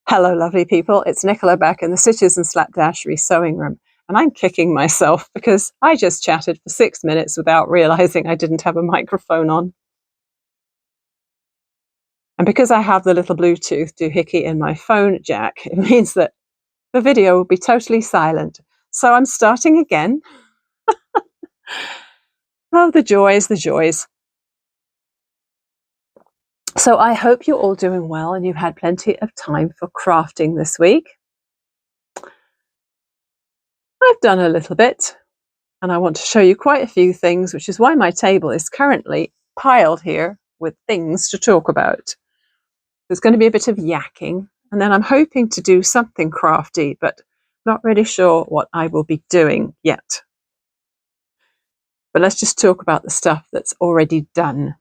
Hello lovely people, it's Nicola back in the Stitches and Slapdashery sewing room, and I'm kicking myself because I just chatted for 6 minutes without realizing I didn't have a microphone on. And because I have the little Bluetooth doohickey in my phone jack, it means that the video will be totally silent. So I'm starting again. Oh, the joys, the joys. So I hope you're all doing well and you've had plenty of time for crafting this week. I've done a little bit, and I want to show you quite a few things, which is why my table is currently piled here with things to talk about. There's going to be a bit of yakking, and then I'm hoping to do something crafty, but not really sure what I will be doing yet. But let's just talk about the stuff that's already done.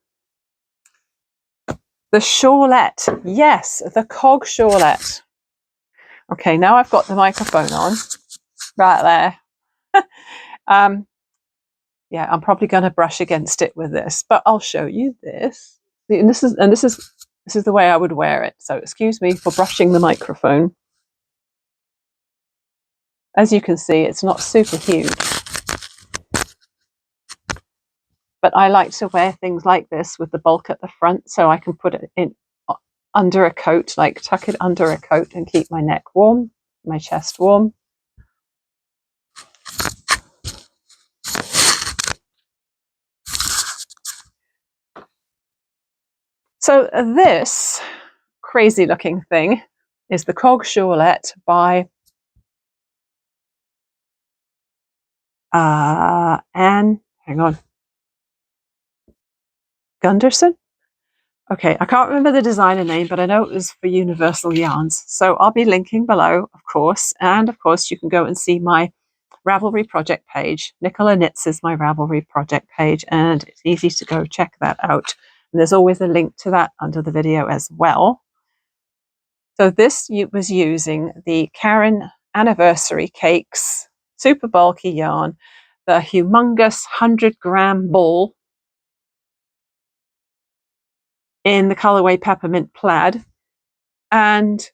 The Shawlette, yes, the Cog Shawlette. Okay, now I've got the microphone on, right there. Yeah, I'm probably going to brush against it with this, but I'll show you this. And this is the way I would wear it. So excuse me for brushing the microphone. As you can see, it's not super huge, but I like to wear things like this with the bulk at the front, so I can put it in under a coat, like tuck it under a coat and keep my neck warm, my chest warm. So this crazy looking thing is the Cog Shawlette by Gunderson. Okay, I can't remember the designer name, but I know it was for Universal Yarns. So I'll be linking below, of course. And of course, you can go and see my Ravelry project page. Nicola Knits is my Ravelry project page, and it's easy to go check that out. And there's always a link to that under the video as well. So this was using the Caron Anniversary Cakes, super bulky yarn, the humongous 100-gram ball in the colourway Peppermint Plaid. And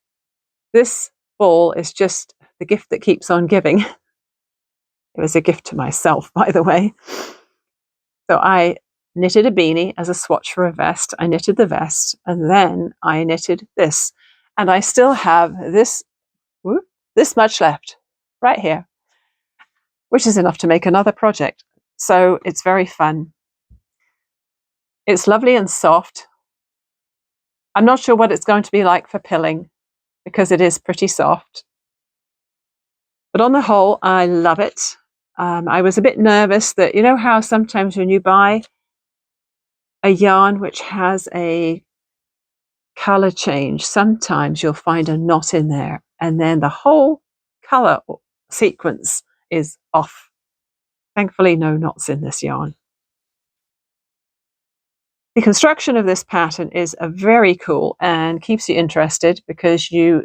this ball is just the gift that keeps on giving. It was a gift to myself, by the way. So I knitted a beanie as a swatch for a vest. I knitted the vest, and then I knitted this. And I still have this much left right here, which is enough to make another project. So it's very fun. It's lovely and soft. I'm not sure what it's going to be like for pilling because it is pretty soft. But on the whole, I love it. I was a bit nervous that, you know how sometimes when you buy a yarn which has a color change, sometimes you'll find a knot in there and then the whole color sequence is off. Thankfully, no knots in this yarn. The construction of this pattern is very cool and keeps you interested because you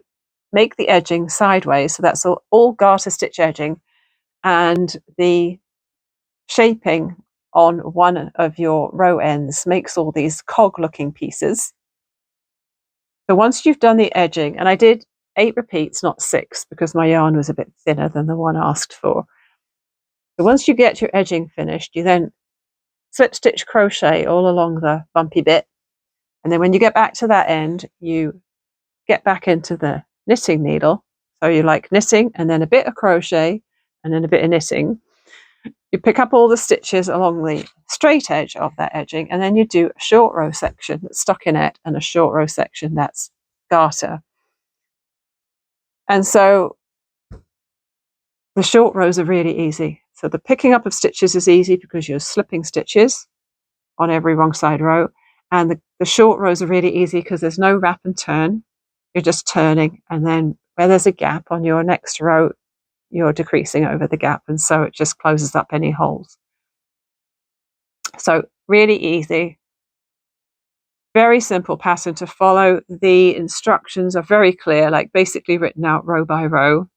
make the edging sideways, so that's all garter stitch edging, and the shaping on one of your row ends makes all these cog looking pieces. So once you've done the edging, and I did 8 repeats, not 6, because my yarn was a bit thinner than the one asked for. So once you get your edging finished, you then slip stitch crochet all along the bumpy bit, and then when you get back to that end, you get back into the knitting needle. So you like knitting and then a bit of crochet and then a bit of knitting. You pick up all the stitches along the straight edge of that edging, and then you do a short row section that's stockinette and a short row section that's garter. And so the short rows are really easy. So the picking up of stitches is easy because you're slipping stitches on every wrong side row. And the short rows are really easy because there's no wrap and turn. You're just turning, and then where there's a gap on your next row, you're decreasing over the gap, and so it just closes up any holes. So really easy, very simple pattern to follow. The instructions are very clear, like basically written out row by row.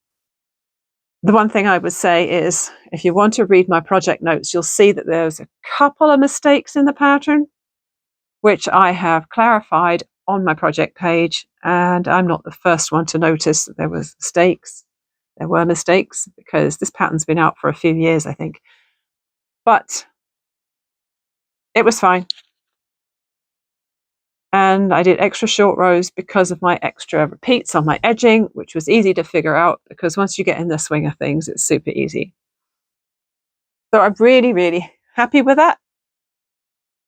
The one thing I would say is, if you want to read my project notes, you'll see that there's a couple of mistakes in the pattern, which I have clarified on my project page, and I'm not the first one to notice that there was mistakes. There were mistakes because this pattern's been out for a few years, I think. But it was fine. And I did extra short rows because of my extra repeats on my edging, which was easy to figure out because once you get in the swing of things, it's super easy. So I'm really, really happy with that.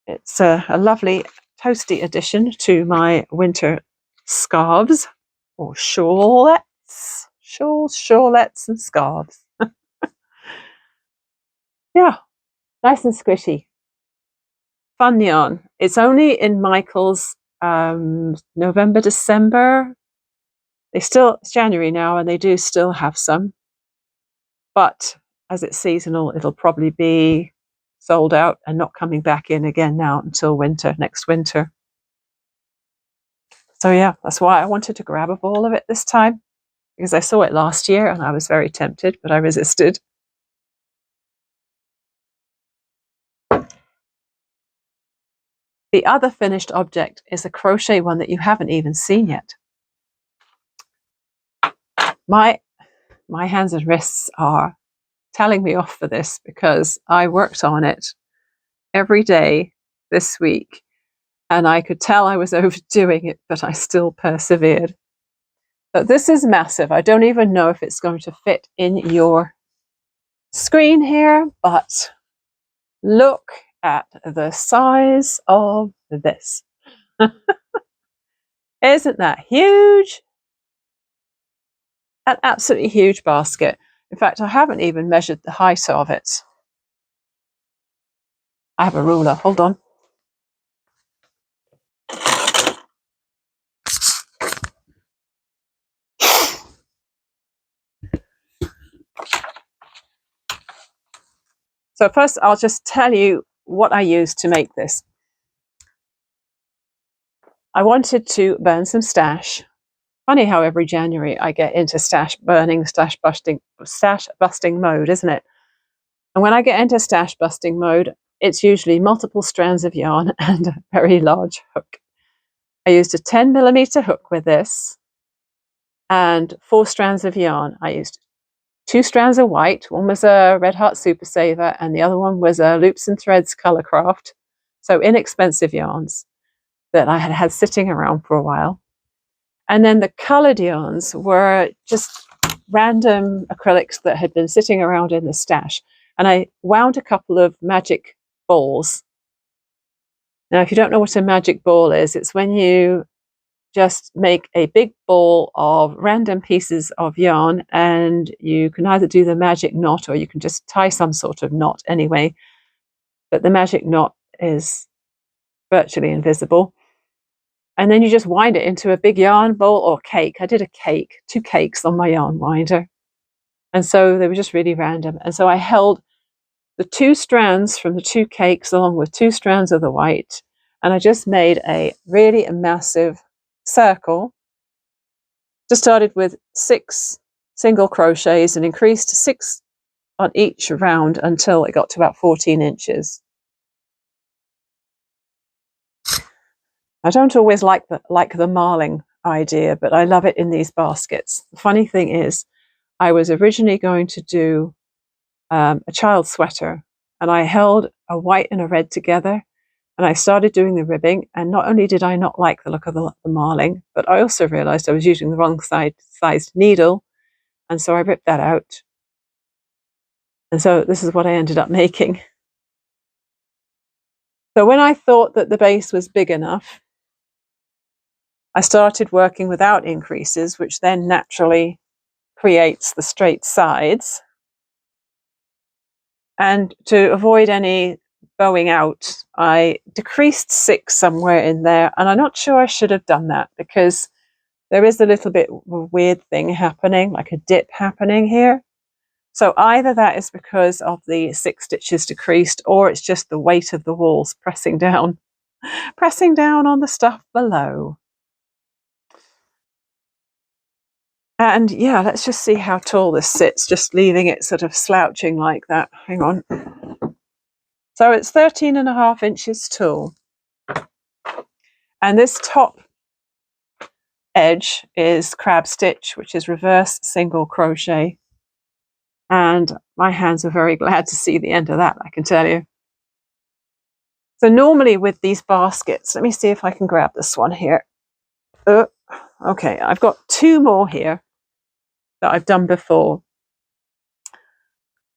It's a lovely toasty addition to my winter scarves or shawlettes. Shawls, shawlettes and scarves. Yeah, nice and squishy. Fun yarn. It's only in Michael's November, December. It's January now and they do still have some. But as it's seasonal, it'll probably be sold out and not coming back in again now until winter, next winter. So yeah, that's why I wanted to grab a ball of it this time, because I saw it last year and I was very tempted, but I resisted. The other finished object is a crochet one that you haven't even seen yet. My hands and wrists are telling me off for this because I worked on it every day this week and I could tell I was overdoing it, but I still persevered. But this is massive. I don't even know if it's going to fit in your screen here, but look at the size of this. Isn't that huge? An absolutely huge basket. In fact, I haven't even measured the height of it. I have a ruler. Hold on. So first, I'll just tell you what I used to make this. I wanted to burn some stash. Funny how every January I get into stash burning, stash busting mode, isn't it? And when I get into stash busting mode, it's usually multiple strands of yarn and a very large hook. I used a 10mm hook with this and 4 strands of yarn. I used 2 strands of white. One was a Red Heart Super Saver and the other one was a Loops and Threads Colourcraft. So inexpensive yarns that I had had sitting around for a while. And then the coloured yarns were just random acrylics that had been sitting around in the stash. And I wound a couple of magic balls. Now, if you don't know what a magic ball is, it's when you just make a big ball of random pieces of yarn and you can either do the magic knot or you can just tie some sort of knot anyway. But the magic knot is virtually invisible. And then you just wind it into a big yarn bowl or cake. I did a cake, 2 cakes on my yarn winder. And so they were just really random. And so I held the 2 strands from the 2 cakes along with 2 strands of the white. And I just made a really massive circle. Just started with 6 single crochets and increased to 6 on each round until it got to about 14 inches. I don't always like the marling idea, but I love it in these baskets. The funny thing is, I was originally going to do a child sweater, and I held a white and a red together, and I started doing the ribbing, and not only did I not like the look of the marling, but I also realized I was using the wrong sized needle, and so I ripped that out. And so this is what I ended up making. So when I thought that the base was big enough, I started working without increases, which then naturally creates the straight sides. And to avoid any bowing out, I decreased 6 somewhere in there. And I'm not sure I should have done that because there is a little bit of a weird thing happening, like a dip happening here. So either that is because of the 6 stitches decreased, or it's just the weight of the walls pressing down on the stuff below. And yeah, let's just see how tall this sits, just leaving it sort of slouching like that. Hang on. So it's 13.5 inches tall. And this top edge is crab stitch, which is reverse single crochet. And my hands were very glad to see the end of that, I can tell you. So normally with these baskets, let me see if I can grab this one here. Okay, I've got 2 more here that I've done before.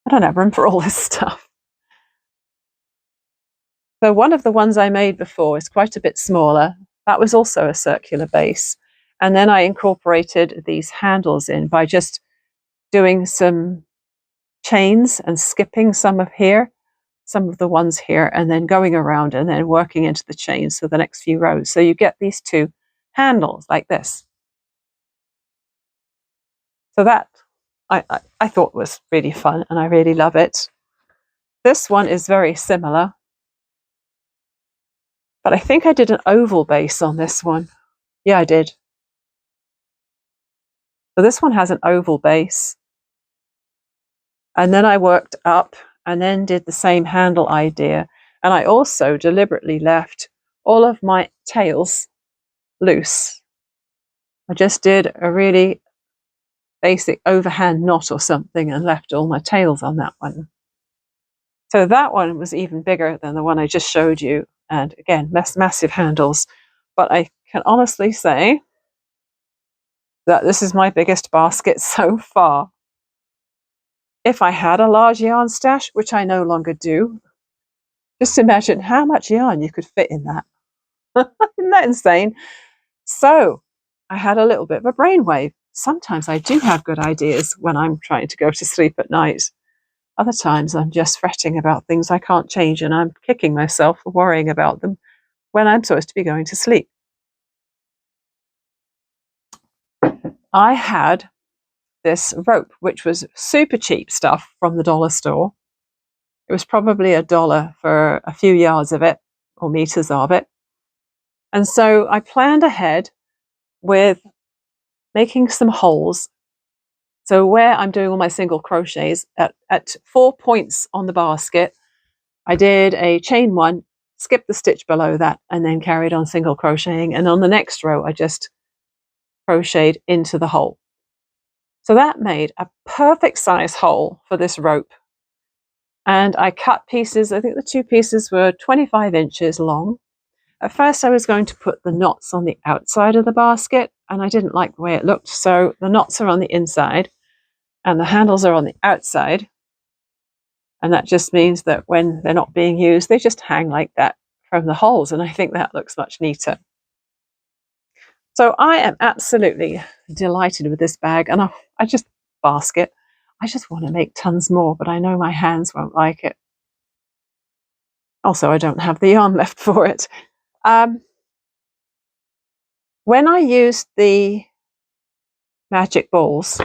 I don't have room for all this stuff. So one of the ones I made before is quite a bit smaller. That was also a circular base. And then I incorporated these handles in by just doing some chains and skipping some of the ones here, and then going around and then working into the chains for the next few rows. So you get these 2 handles like this. So that I thought was really fun, and I really love it. This one is very similar, but I think I did an oval base on this one. Yeah, I did. So this one has an oval base. And then I worked up and then did the same handle idea. And I also deliberately left all of my tails loose. I just did a really basic overhand knot or something and left all my tails on that one. So that one was even bigger than the one I just showed you. And again, massive handles. But I can honestly say that this is my biggest basket so far. If I had a large yarn stash, which I no longer do, just imagine how much yarn you could fit in that. Isn't that insane? So I had a little bit of a brainwave. Sometimes I do have good ideas when I'm trying to go to sleep at night. Other times I'm just fretting about things I can't change, and I'm kicking myself for worrying about them when I'm supposed to be going to sleep. I had this rope, which was super cheap stuff from the dollar store. It was probably $1 for a few yards of it, or meters of it. And so I planned ahead with making some holes. So where I'm doing all my single crochets, at 4 points on the basket, I did a chain 1, skipped the stitch below that, and then carried on single crocheting. And on the next row, I just crocheted into the hole. So that made a perfect size hole for this rope. And I cut pieces. I think the 2 pieces were 25 inches long. At first I was going to put the knots on the outside of the basket, and I didn't like the way it looked. So the knots are on the inside and the handles are on the outside. And that just means that when they're not being used, they just hang like that from the holes. And I think that looks much neater. So I am absolutely delighted with this bag. And I just basket. I just want to make tons more, but I know my hands won't like it. Also, I don't have the yarn left for it. When I used the magic balls,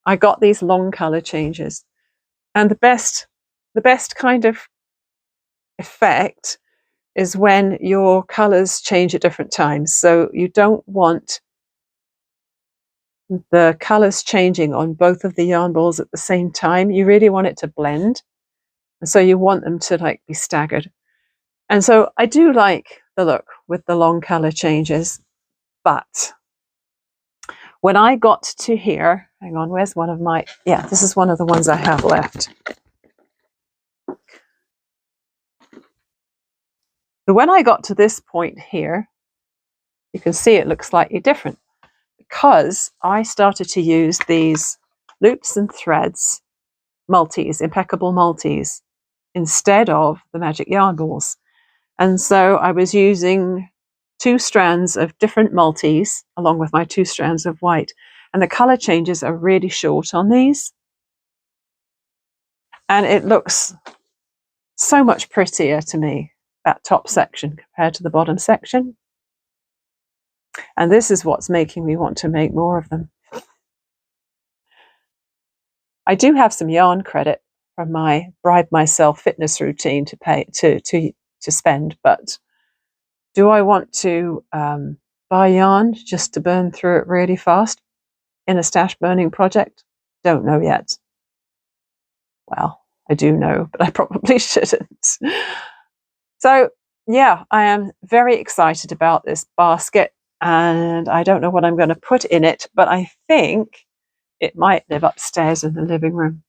I got these long color changes. And the best kind of effect is when your colors change at different times. So you don't want the colors changing on both of the yarn balls at the same time. You really want it to blend. So you want them to be staggered. And so I do like the look with the long color changes, but when I got to here, hang on, where's one of my, yeah, this is one of the ones I have left. So when I got to this point here, you can see it looks slightly different because I started to use these loops and threads, multis, impeccable multis, instead of the magic yarn balls. And so I was using 2 strands of different multis along with my 2 strands of white. And the color changes are really short on these. And it looks so much prettier to me, that top section compared to the bottom section. And this is what's making me want to make more of them. I do have some yarn credit from my Bribe Myself fitness routine to pay to spend, but do I want to buy yarn just to burn through it really fast in a stash burning project? Don't know yet. Well, I do know, but I probably shouldn't. So yeah, I am very excited about this basket. and I don't know what I'm going to put in it, but I think it might live upstairs in the living room.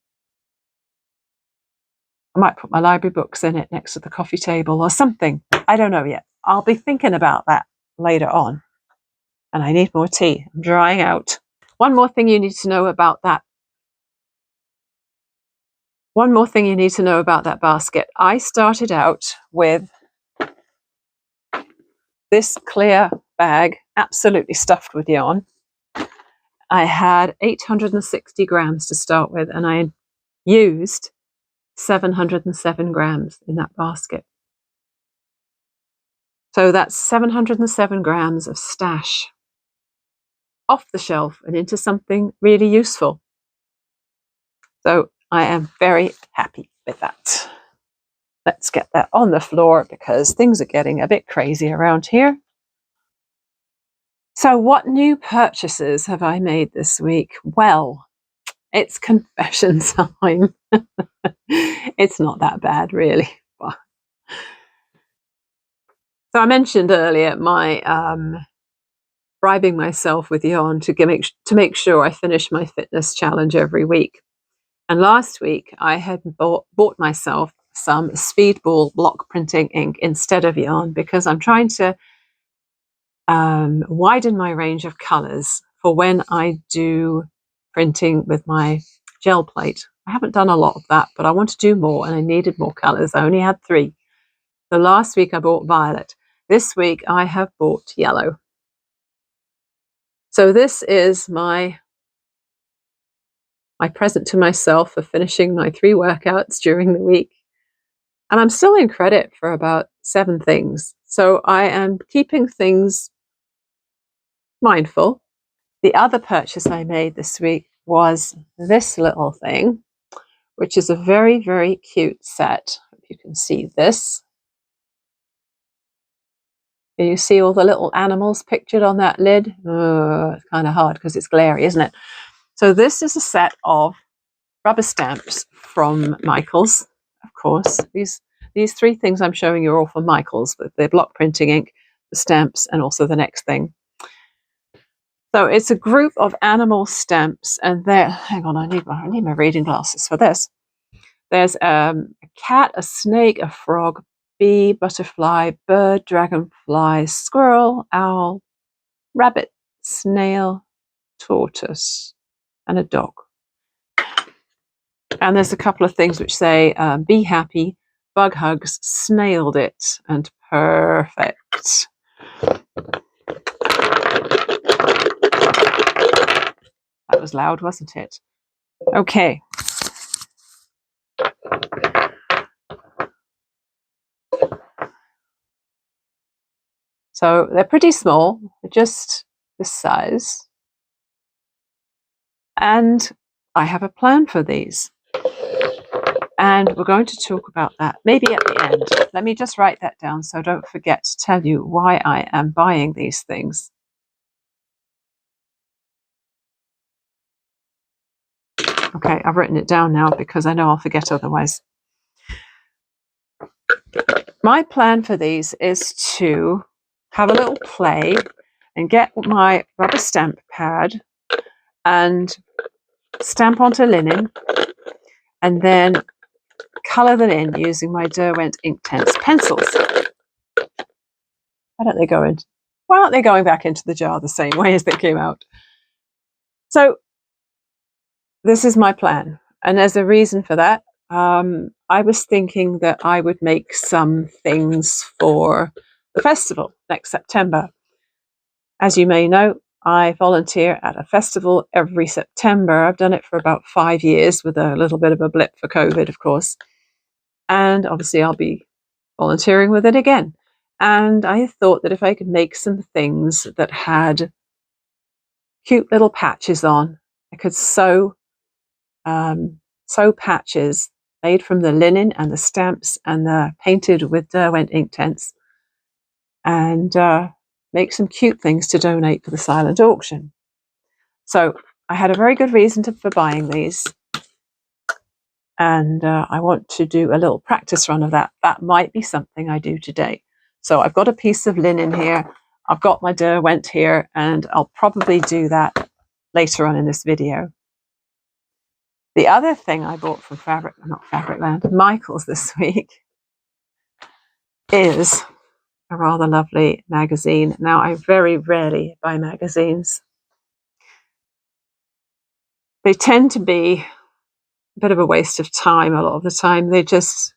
I might put my library books in it next to the coffee table or something. I don't know yet. I'll be thinking about that later on. And I need more tea. I'm drying out. One more thing you need to know about that. One more thing you need to know about that basket. I started out with this clear bag, absolutely stuffed with yarn. I had 860 grams to start with, and I used 707 grams in that basket. So that's 707 grams of stash off the shelf and into something really useful. So I am very happy with that. Let's get that on the floor because things are getting a bit crazy around here. So what new purchases have I made this week? Well, it's confession time. It's not that bad, really. So I mentioned earlier my bribing myself with yarn to make sure I finish my fitness challenge every week. And last week I had bought myself some Speedball block printing ink instead of yarn because I'm trying to widen my range of colours for when I do printing with my gel plate. I haven't done a lot of that, but I want to do more and I needed more colours. I only had 3. So last week I bought violet. This week I have bought yellow. So this is my present to myself for finishing my 3 workouts during the week. And I'm still in credit for about 7 things. So I am keeping things mindful. The other purchase I made this week was this little thing, which is a very, very cute set. Hope you can see this. Can you see all the little animals pictured on that lid? It's kind of hard because it's glary, isn't it? So this is a set of rubber stamps from Michaels, of course. These 3 things I'm showing you are all from Michaels, with the block printing ink, the stamps, and also the next thing. So it's a group of animal stamps, and there. Hang on, I need my reading glasses for this. There's a cat, a snake, a frog, bee, butterfly, bird, dragonfly, squirrel, owl, rabbit, snail, tortoise, and a dog. And there's a couple of things which say, be happy, bug hugs, snailed it, and perfect. That was loud, wasn't it? Okay. So they're pretty small, they're just this size. And I have a plan for these. And we're going to talk about that maybe at the end. Let me just write that down so I don't forget to tell you why I am buying these things. Okay, I've written it down now because I know I'll forget otherwise. My plan for these is to have a little play and get my rubber stamp pad and stamp onto linen and then colour them in using my Derwent Inktense pencils. Why don't they go in? Why aren't they going back into the jar the same way as they came out? So this is my plan, and there's a reason for that. I was thinking that I would make some things for the festival next September. As you may know, I volunteer at a festival every September. I've done it for about 5 years with a little bit of a blip for COVID, of course. And obviously I'll be volunteering with it again. And I thought that if I could make some things that had cute little patches on, I could sew patches made from the linen and the stamps and the painted with Derwent Inktense, and make some cute things to donate for the silent auction. So I had a very good reason for buying these, and I want to do a little practice run of that. That might be something I do today. So I've got a piece of linen here. I've got my Derwent here, and I'll probably do that later on in this video. The other thing I bought from Fabricland, Michael's this week, is a rather lovely magazine. Now, I very rarely buy magazines. They tend to be a bit of a waste of time a lot of the time. They're just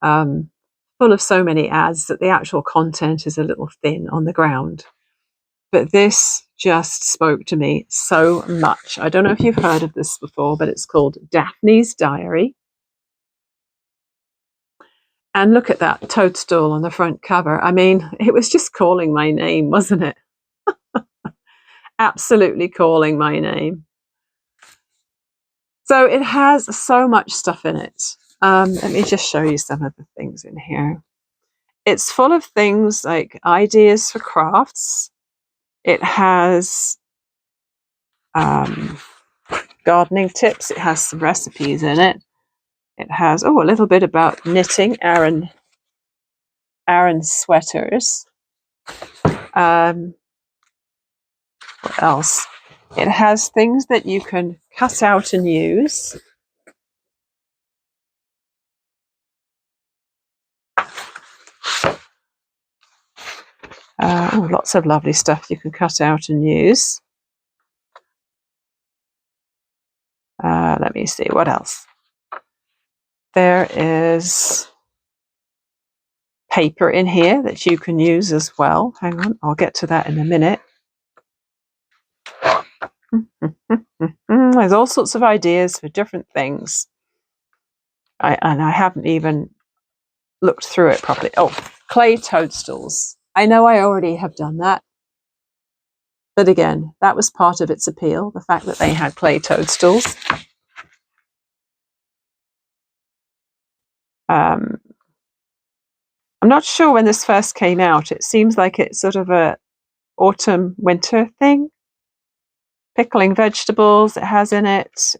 full of so many ads that the actual content is a little thin on the ground. But this just spoke to me so much. I don't know if you've heard of this before, but it's called Daphne's Diary. And look at that toadstool on the front cover. I mean, it was just calling my name, wasn't it? Absolutely calling my name. So it has so much stuff in it. Let me just show you some of the things in here. It's full of things like ideas for crafts. It has gardening tips. It has some recipes in it. It has, a little bit about knitting, Aran sweaters. What else? It has things that you can cut out and use. Lots of lovely stuff you can cut out and use. Let me see, what else? There is paper in here that you can use as well. Hang on, I'll get to that in a minute. There's all sorts of ideas for different things. I haven't even looked through it properly. Oh, clay toadstools. I know I already have done that. But again, that was part of its appeal, the fact that they had clay toadstools. I'm not sure when this first came out. It seems like it's sort of a autumn-winter thing. Pickling vegetables it has in it.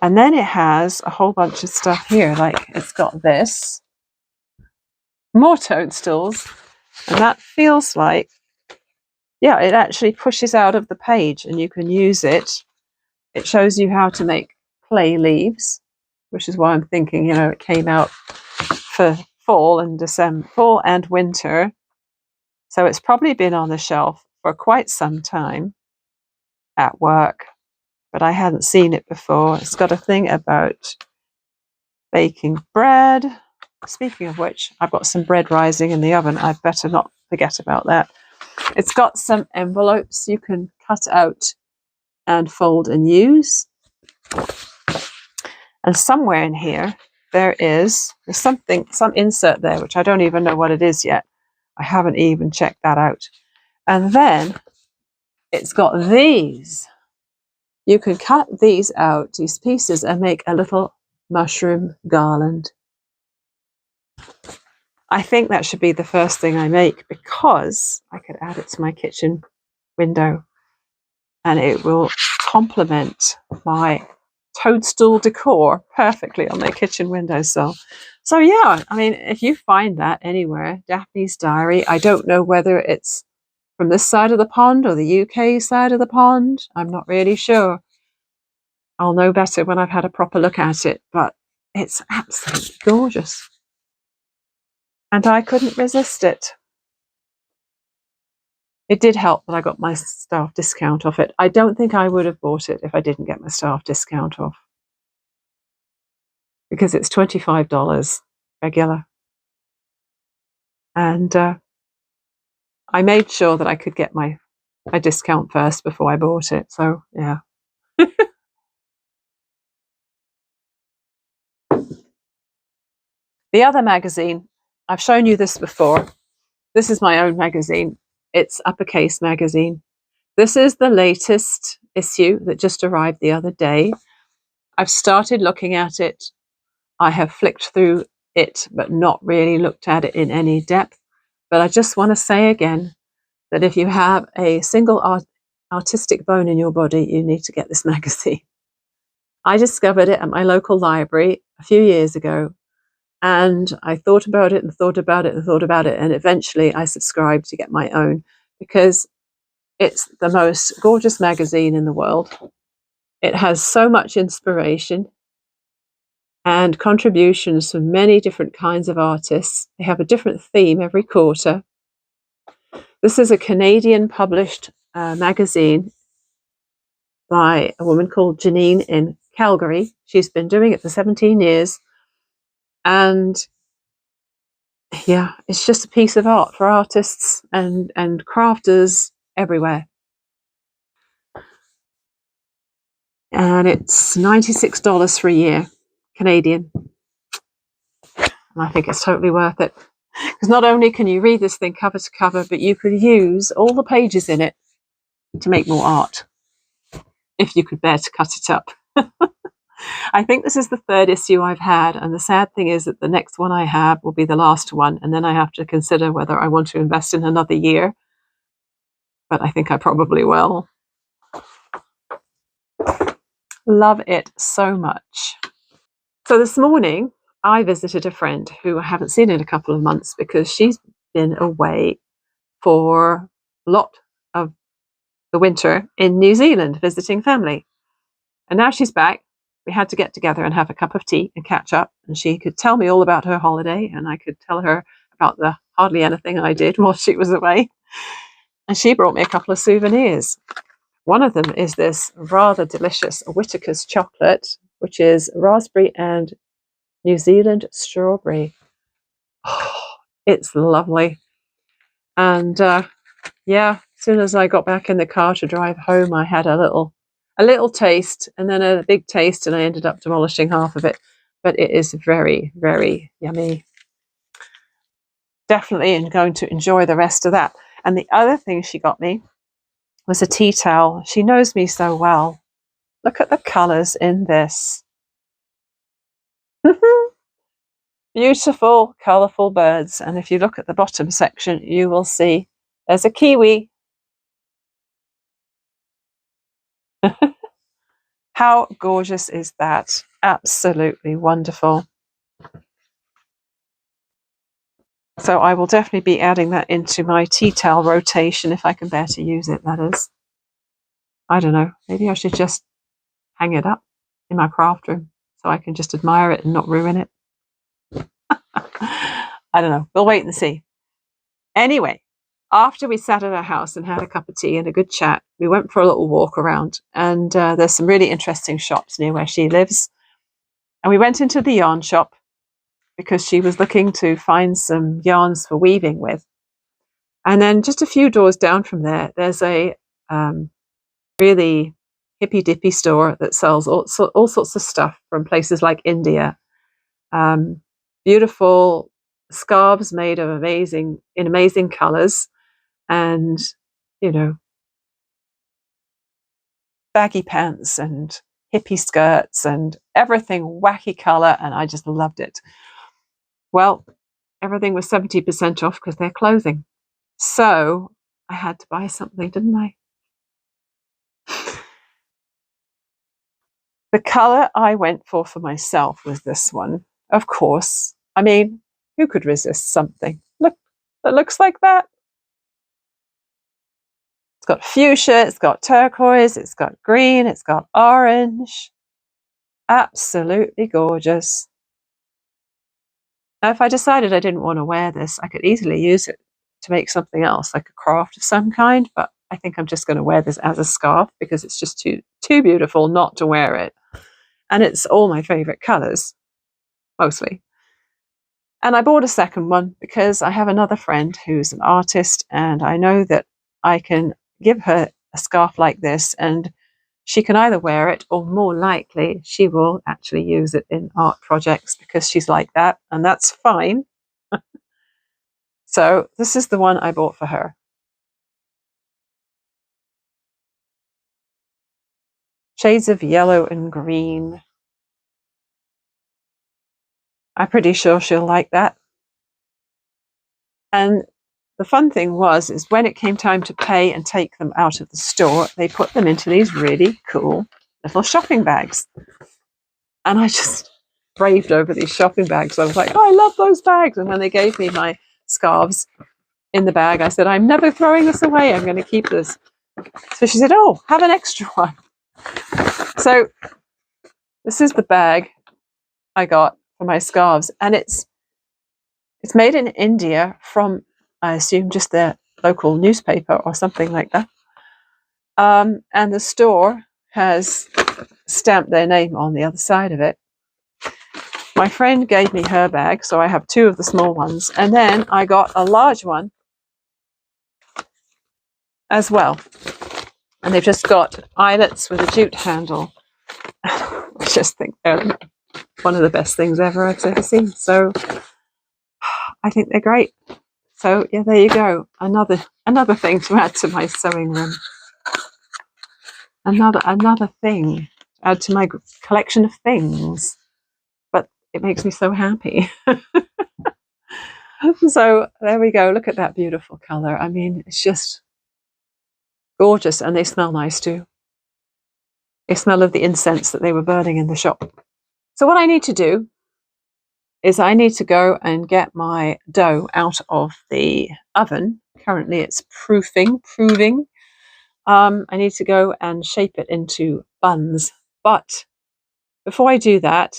And then it has a whole bunch of stuff here, like it's got this. More toadstools. And that feels like, yeah, it actually pushes out of the page and you can use it. It shows you how to make clay leaves, which is why I'm thinking, you know, it came out for fall and winter. So it's probably been on the shelf for quite some time at work, but I hadn't seen it before. It's got a thing about baking bread. Speaking of which, I've got some bread rising in the oven. I'd better not forget about that. It's got some envelopes you can cut out and fold and use. And somewhere in here, there's some insert there, which I don't even know what it is yet. I haven't even checked that out. And then it's got these. You can cut these out, these pieces, and make a little mushroom garland. I think that should be the first thing I make, because I could add it to my kitchen window and it will complement my toadstool decor perfectly on my kitchen windowsill. So yeah, I mean, if you find that anywhere, Daphne's Diary, I don't know whether it's from this side of the pond or the UK side of the pond. I'm not really sure. I'll know better when I've had a proper look at it, but it's absolutely gorgeous. And I couldn't resist it. It did help that I got my staff discount off it. I don't think I would have bought it if I didn't get my staff discount off, because it's $25 regular. And I made sure that I could get my discount first before I bought it. So, yeah. The other magazine, I've shown you this before. This is my own magazine. It's Uppercase magazine. This is the latest issue that just arrived the other day. I've started looking at it. I have flicked through it, but not really looked at it in any depth. But I just want to say again that if you have a single artistic bone in your body, you need to get this magazine. I discovered it at my local library a few years ago, and I thought about it and thought about it and thought about it, and eventually I subscribed to get my own, because it's the most gorgeous magazine in the world. It has so much inspiration and contributions from many different kinds of artists. They have a different theme every quarter. This is a Canadian published magazine by a woman called Janine in Calgary. She's been doing it for 17 years. And yeah, it's just a piece of art for artists and crafters everywhere. And it's $96 for a year, Canadian. And I think it's totally worth it. Because not only can you read this thing cover to cover, but you could use all the pages in it to make more art, if you could bear to cut it up. I think this is the third issue I've had, and the sad thing is that the next one I have will be the last one, and then I have to consider whether I want to invest in another year. But I think I probably will. Love it so much. So this morning, I visited a friend who I haven't seen in a couple of months because she's been away for a lot of the winter in New Zealand visiting family. And now she's back. We had to get together and have a cup of tea and catch up. And she could tell me all about her holiday, and I could tell her about the hardly anything I did while she was away. And she brought me a couple of souvenirs. One of them is this rather delicious Whittaker's chocolate, which is raspberry and New Zealand strawberry. Oh, it's lovely. And yeah, as soon as I got back in the car to drive home, I had a little taste and then a big taste, and I ended up demolishing half of it. But it is very, very yummy. Definitely going to enjoy the rest of that. And the other thing she got me was a tea towel. She knows me so well. Look at the colours in this. Beautiful, colourful birds. And if you look at the bottom section, you will see there's a kiwi. How gorgeous is that? Absolutely wonderful. So I will definitely be adding that into my tea towel rotation if I can bear to use it, that is. I don't know. Maybe I should just hang it up in my craft room so I can just admire it and not ruin it. I don't know. We'll wait and see. Anyway, after we sat at our house and had a cup of tea and a good chat, we went for a little walk around. And there's some really interesting shops near where she lives. And we went into the yarn shop because she was looking to find some yarns for weaving with. And then just a few doors down from there, there's a really hippy-dippy store that sells all sorts of stuff from places like India. Beautiful scarves made of amazing colours, and, you know, baggy pants and hippie skirts and everything wacky colour, and I just loved it. Well, everything was 70% off because they're closing. So I had to buy something, didn't I? The colour I went for myself was this one, of course. I mean, who could resist something? Look, that looks like that. It's got fuchsia, it's got turquoise, it's got green, it's got orange. Absolutely gorgeous. Now, if I decided I didn't want to wear this, I could easily use it to make something else, like a craft of some kind, but I think I'm just going to wear this as a scarf because it's just too beautiful not to wear it. And it's all my favourite colours, mostly. And I bought a second one because I have another friend who's an artist, and I know that I can give her a scarf like this and she can either wear it, or more likely she will actually use it in art projects because she's like that, and that's fine. So this is the one I bought for her. Shades of yellow and green. I'm pretty sure she'll like that. And the fun thing is when it came time to pay and take them out of the store, they put them into these really cool little shopping bags. And I just raved over these shopping bags. I was like, oh, I love those bags. And when they gave me my scarves, in the bag. I said, I'm never throwing this away. I'm going to keep this. So she said, oh, have an extra one. So this is the bag I got for my scarves. And it's made in India from, I assume, just their local newspaper or something like that. And the store has stamped their name on the other side of it. My friend gave me her bag, so I have two of the small ones. And then I got a large one as well. And they've just got eyelets with a jute handle. I just think they're one of the best things ever I've ever seen. So I think they're great. So yeah, there you go. Another thing to add to my sewing room. Another thing to add to my collection of things. But it makes me so happy. So there we go. Look at that beautiful color. I mean, it's just gorgeous, and they smell nice too. They smell of the incense that they were burning in the shop. So what I need to do is I need to go and get my dough out of the oven. Currently it's proving. I need to go and shape it into buns. But before I do that,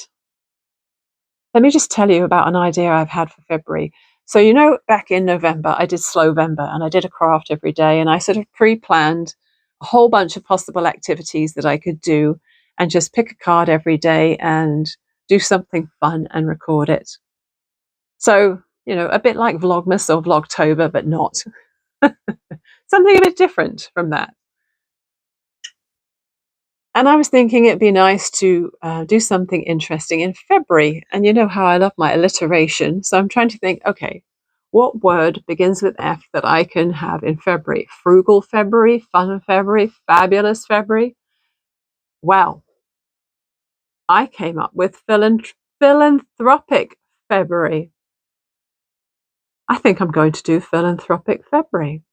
let me just tell you about an idea I've had for February. So, you know, back in November, I did Slowvember and I did a craft every day, and I sort of pre-planned a whole bunch of possible activities that I could do and just pick a card every day and do something fun and record it. So, you know, a bit like Vlogmas or Vlogtober, but not. Something a bit different from that. And I was thinking it'd be nice to do something interesting in February. And you know how I love my alliteration. So I'm trying to think, okay, what word begins with F that I can have in February? Frugal February, fun February, fabulous February. Well, I came up with philanthropic February. I think I'm going to do philanthropic February.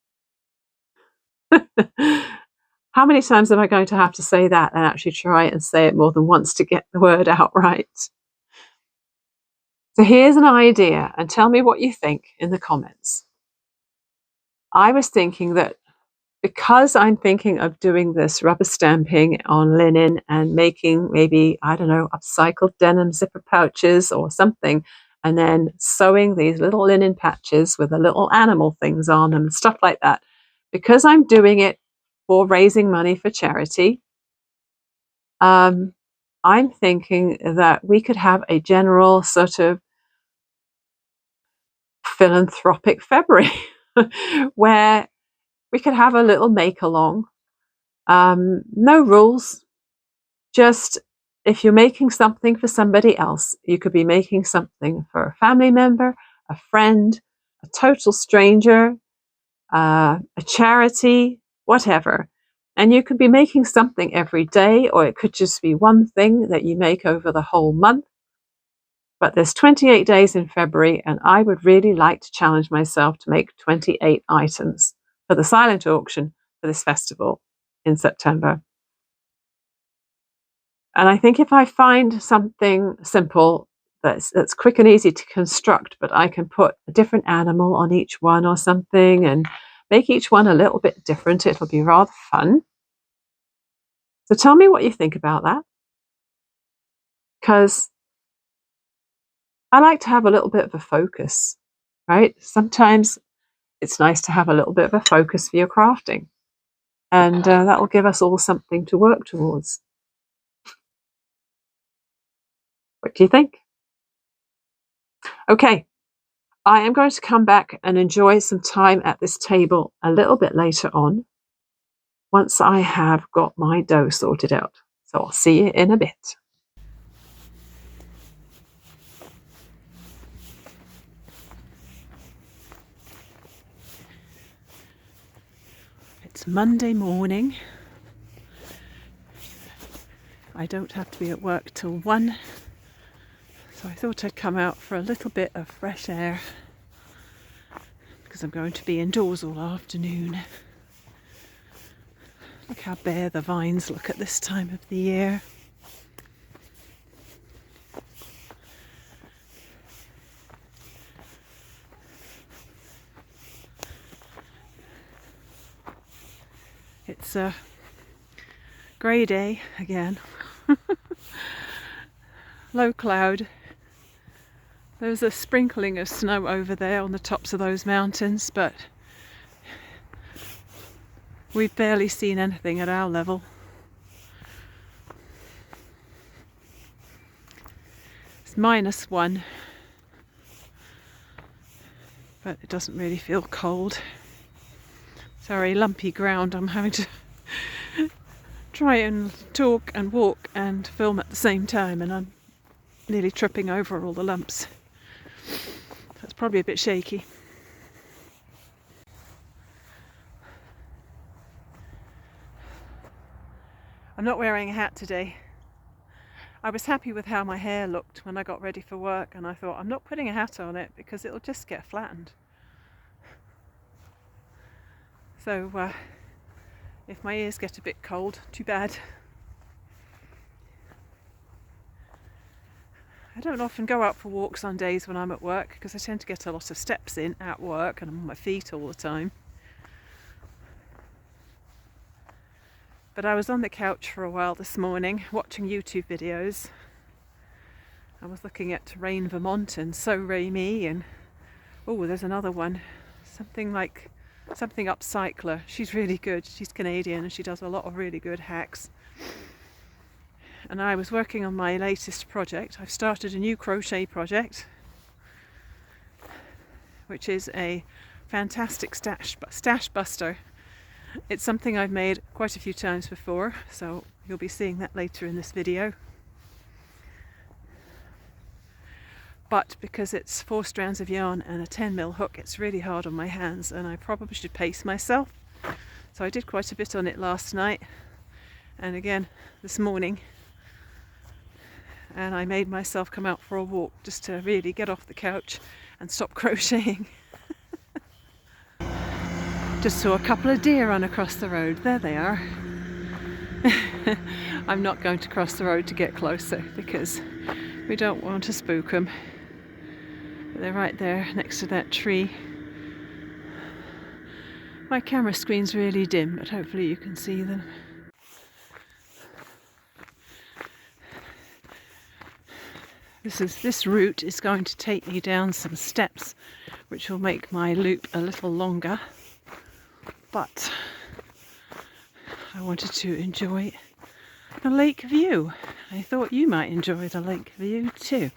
How many times am I going to have to say that and actually try and say it more than once to get the word out right? So here's an idea, and tell me what you think in the comments. I was thinking that because I'm thinking of doing this rubber stamping on linen and making maybe, I don't know, upcycled denim zipper pouches or something, and then sewing these little linen patches with the little animal things on them and stuff like that, because I'm doing it for raising money for charity, I'm thinking that we could have a general sort of philanthropic February where we could have a little make along. No rules, just if you're making something for somebody else, you could be making something for a family member, a friend, a total stranger, a charity, whatever. And you could be making something every day, or it could just be one thing that you make over the whole month. But there's 28 days in February, and I would really like to challenge myself to make 28 items for the silent auction for this festival in September. And I think if I find something simple that's quick and easy to construct, but I can put a different animal on each one or something and make each one a little bit different, it'll be rather fun. So tell me what you think about that. Because I like to have a little bit of a focus, right? Sometimes it's nice to have a little bit of a focus for your crafting. And that will give us all something to work towards. What do you think? Okay, I am going to come back and enjoy some time at this table a little bit later on, once I have got my dough sorted out. So I'll see you in a bit. It's Monday morning. I don't have to be at work till 1, so I thought I'd come out for a little bit of fresh air because I'm going to be indoors all afternoon. Look how bare the vines look at this time of the year. It's a grey day again. Low cloud. There's a sprinkling of snow over there on the tops of those mountains, but we've barely seen anything at our level. It's -1, but it doesn't really feel cold. Sorry, lumpy ground. I'm having to try and talk and walk and film at the same time, and I'm nearly tripping over all the lumps. So it's probably a bit shaky. I'm not wearing a hat today. I was happy with how my hair looked when I got ready for work, and I thought I'm not putting a hat on it because it'll just get flattened. So if my ears get a bit cold, too bad. I don't often go out for walks on days when I'm at work because I tend to get a lot of steps in at work and I'm on my feet all the time. But I was on the couch for a while this morning watching YouTube videos. I was looking at Rain Vermont and So Ray Me, and oh, there's another one, something Upcycler. She's really good. She's Canadian and she does a lot of really good hacks. And I was working on my latest project. I've started a new crochet project, which is a fantastic stash buster. It's something I've made quite a few times before, so you'll be seeing that later in this video. But because it's 4 strands of yarn and a 10mm hook, it's really hard on my hands, and I probably should pace myself. So I did quite a bit on it last night and again this morning. And I made myself come out for a walk just to really get off the couch and stop crocheting. Just saw a couple of deer run across the road. There they are. I'm not going to cross the road to get closer because we don't want to spook them. But they're right there next to that tree. My camera screen's really dim, but hopefully you can see them. This route is going to take me down some steps, which will make my loop a little longer. But I wanted to enjoy the lake view. I thought you might enjoy the lake view too.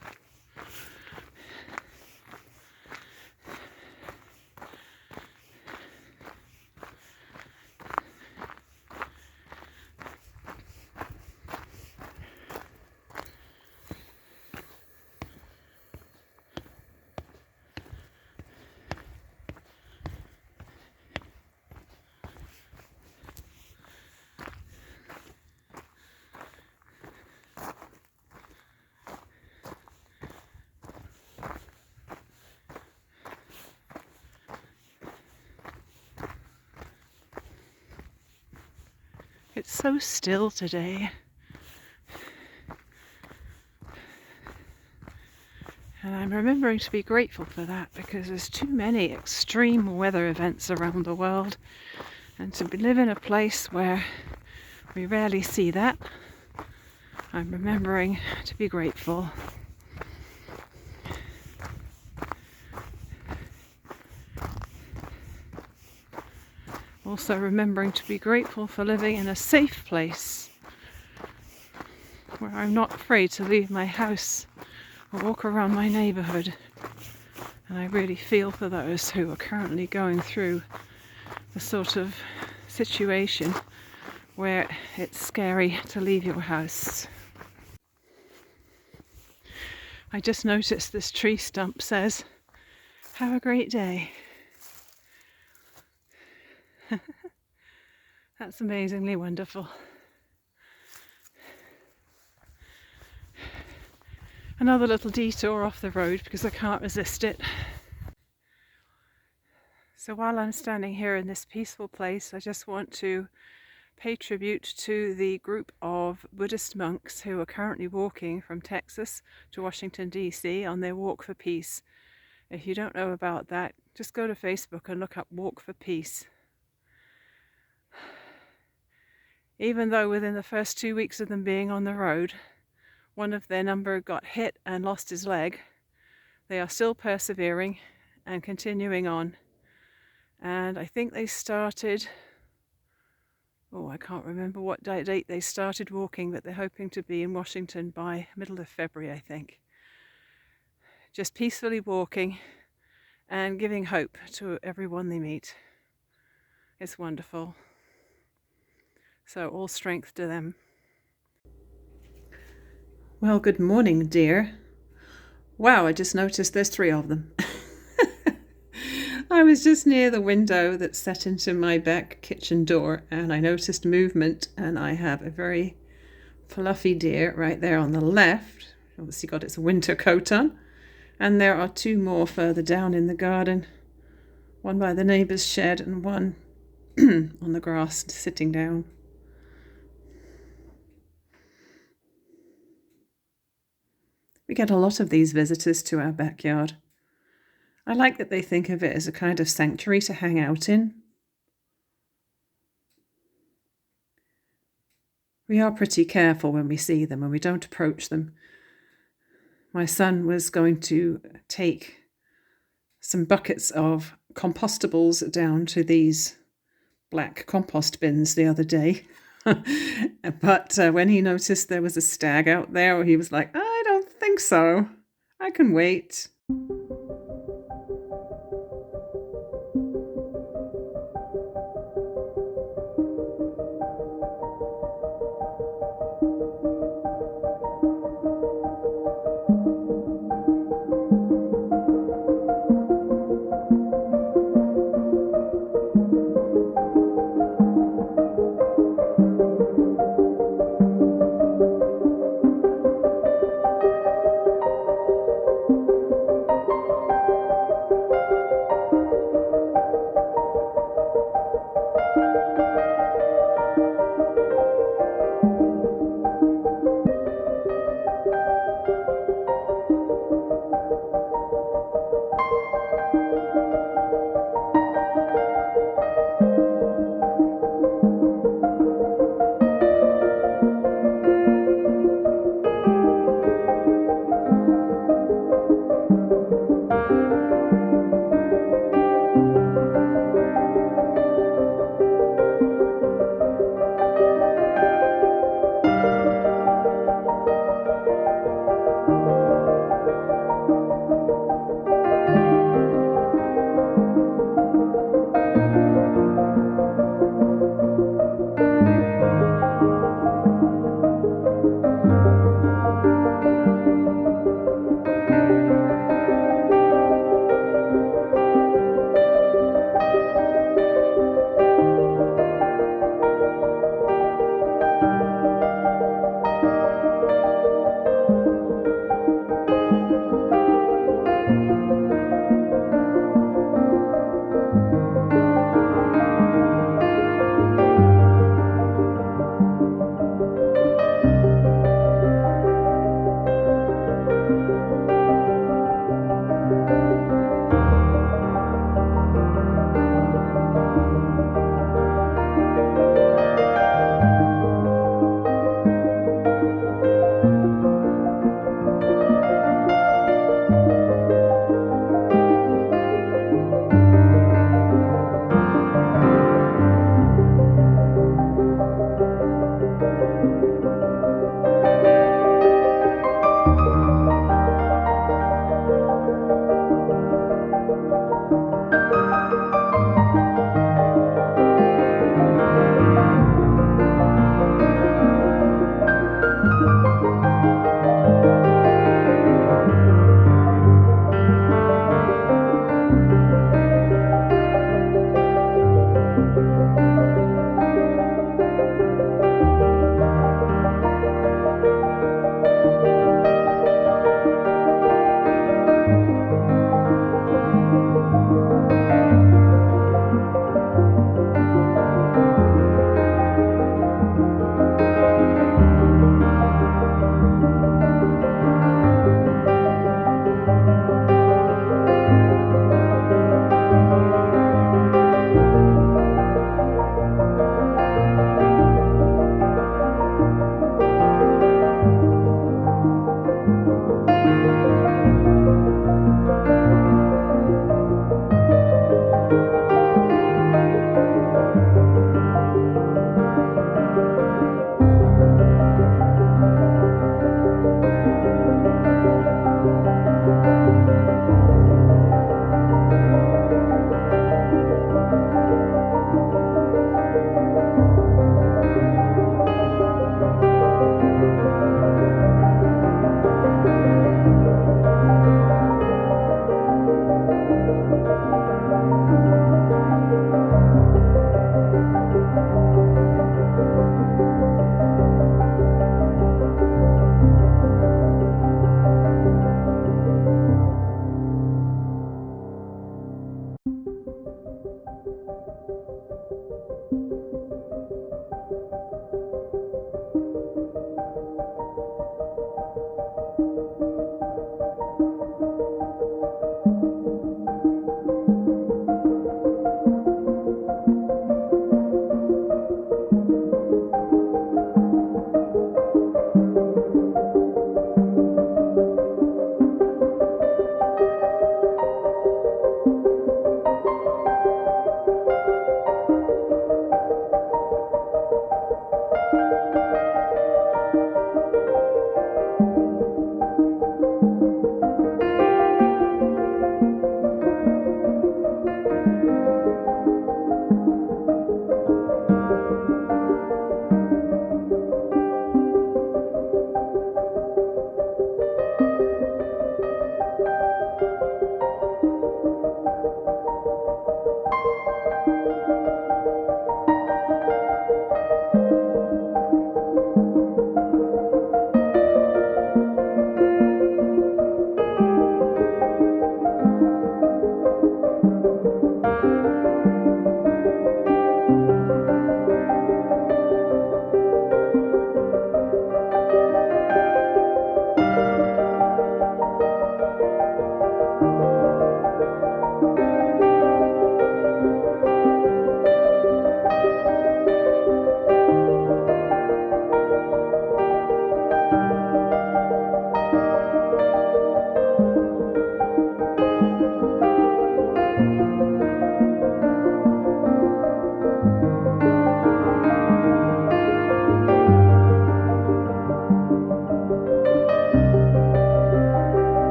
It's so still today. And I'm remembering to be grateful for that because there's too many extreme weather events around the world. And to live in a place where we rarely see that, I'm remembering to be grateful. Also remembering to be grateful for living in a safe place where I'm not afraid to leave my house or walk around my neighbourhood. And I really feel for those who are currently going through the sort of situation where it's scary to leave your house. I just noticed this tree stump says, "Have a great day." That's amazingly wonderful. Another little detour off the road because I can't resist it. So while I'm standing here in this peaceful place, I just want to pay tribute to the group of Buddhist monks who are currently walking from Texas to Washington DC on their Walk for Peace. If you don't know about that, just go to Facebook and look up Walk for Peace. Even though within the first 2 weeks of them being on the road, one of their number got hit and lost his leg, they are still persevering and continuing on. And I think they started, I can't remember what date they started walking, but they're hoping to be in Washington by middle of February, I think. Just peacefully walking and giving hope to everyone they meet. It's wonderful. So all strength to them. Well, good morning, dear. Wow, I just noticed there's 3 of them. I was just near the window that's set into my back kitchen door, and I noticed movement, and I have a very fluffy deer right there on the left. Obviously got its winter coat on. And there are 2 more further down in the garden. One by the neighbour's shed and one on the grass sitting down. We get a lot of these visitors to our backyard. I like that they think of it as a kind of sanctuary to hang out in. We are pretty careful when we see them and we don't approach them. My son was going to take some buckets of compostables down to these black compost bins the other day. But when he noticed there was a stag out there, he was like, I don't think so. I can wait.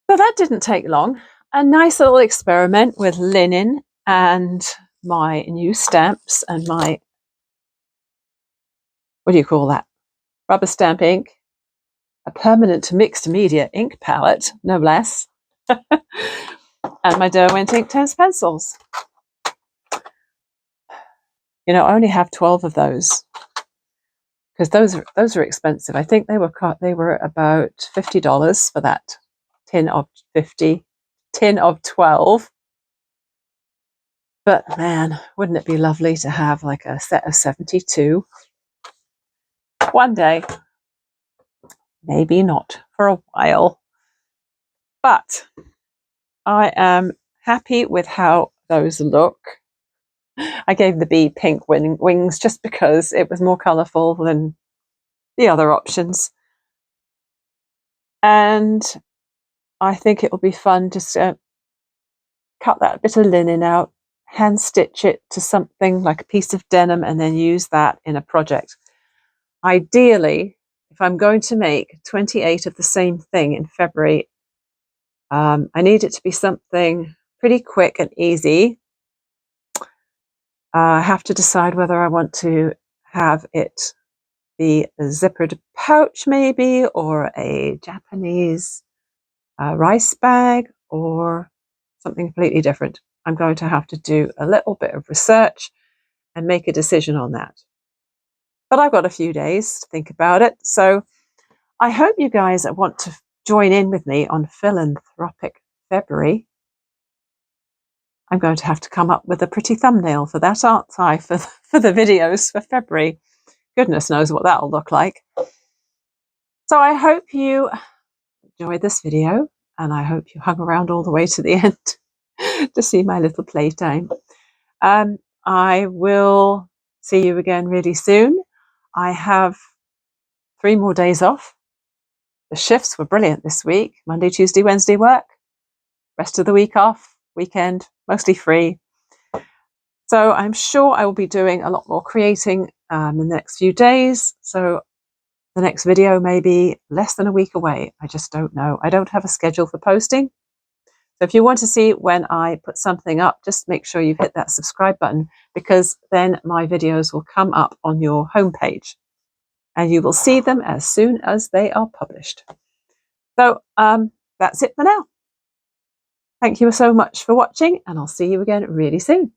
So that didn't take long. A nice little experiment with linen and my new stamps and my, what do you call that? Rubber stamp ink, a permanent mixed media ink palette, no less, and my Derwent Inktense pencils. You know, I only have 12 of those because those are expensive. I think they were about $50 for that tin of 12. But man, wouldn't it be lovely to have like a set of 72 one day? Maybe not for a while, but I am happy with how those look. I gave the bee pink wings just because it was more colourful than the other options. And I think it will be fun just to cut that bit of linen out, hand stitch it to something like a piece of denim, and then use that in a project. Ideally, if I'm going to make 28 of the same thing in February, I need it to be something pretty quick and easy. I have to decide whether I want to have it be a zippered pouch maybe, or a Japanese rice bag, or something completely different. I'm going to have to do a little bit of research and make a decision on that. But I've got a few days to think about it. So I hope you guys want to join in with me on Philanthropic February. I'm going to have to come up with a pretty thumbnail for that, aren't I, for the videos for February. Goodness knows what that'll look like. So I hope you enjoyed this video, and I hope you hung around all the way to the end to see my little playtime. I will see you again really soon. I have 3 more days off. The shifts were brilliant this week. Monday, Tuesday, Wednesday work. Rest of the week off. Weekend, mostly free. So I'm sure I will be doing a lot more creating in the next few days. So the next video may be less than a week away. I just don't know. I don't have a schedule for posting. So if you want to see when I put something up, just make sure you hit that subscribe button, because then my videos will come up on your homepage and you will see them as soon as they are published. So that's it for now. Thank you so much for watching, and I'll see you again really soon.